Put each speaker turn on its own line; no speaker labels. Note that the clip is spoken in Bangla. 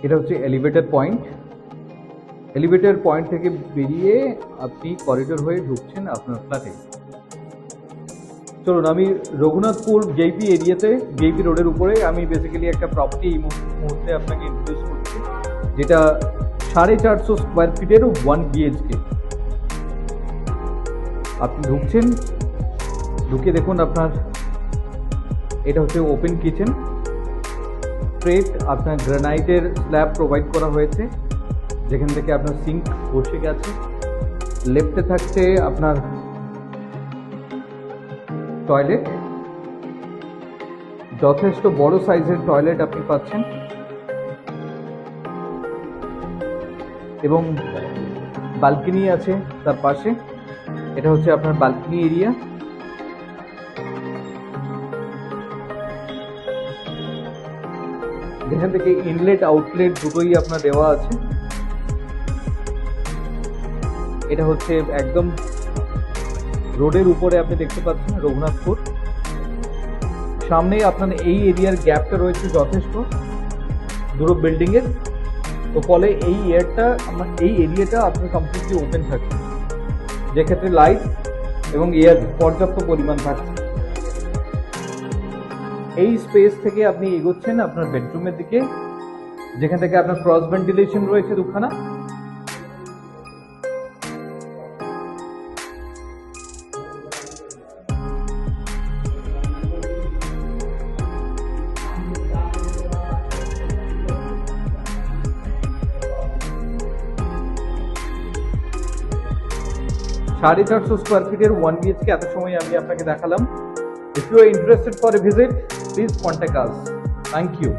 এটা হচ্ছে এলিভেটর পয়েন্ট। এলিভেটর পয়েন্ট থেকে বেরিয়ে আপনি করিডোর হয়ে ঢুকছেন আপনার ফ্ল্যাটে। চলুন, আমি রঘুনাথপুর জেপি এরিয়াতে, জেপি রোডের উপরে আমি বেসিক্যালি একটা প্রপার্টি এই মুহূর্তে আপনাকে ইন্ট্রোডিউস করছি, যেটা 450 স্কোয়ার ফিটের 1 BHK। আপনি ঢুকছেন, ঢুকে দেখুন আপনার এটা হচ্ছে ওপেন কিচেন। স্ট্রেট আপনার গ্রানাইটের স্ল্যাব প্রোভাইড করা হয়েছে, যেখান থেকে আপনার সিঙ্ক বসে গেছে। লেফটে থাকছে আপনার টয়লেট, যথেষ্ট বড় সাইজের টয়লেট আপনি পাচ্ছেন, এবং বালকনি আছে তার পাশে। এটা হচ্ছে আপনার বালকনি এরিয়া। যেখান থেকে ইনলেট আউটলেট দুটোই আপনার দেওয়া আছে। এটা হচ্ছে একদম রোডের উপরে আপনি দেখতে পাচ্ছেন রঘুনাথপুর। সামনেই আপনার এই এরিয়ার গ্যাপটা রয়েছে যথেষ্ট দুটো বিল্ডিং এর, তো ফলে এই এরিয়াটা আপনার কমপ্লিটলি ওপেন থাকে, যেক্ষেত্রে লাইট এবং এয়ার পর্যাপ্ত পরিমাণ থাকছে। এই স্পেস থেকে আপনি এগোচ্ছেন আপনার বেডরুমের দিকে, যেখান থেকে আপনার ক্রস ভেন্টিলেশন রয়েছে দুখানা। সাড়ে 450 স্কোয়ার ফিটের 1 BHK এত সময় আমি আপনাকে দেখালাম। If you are interested for a visit, please contact us. Thank you.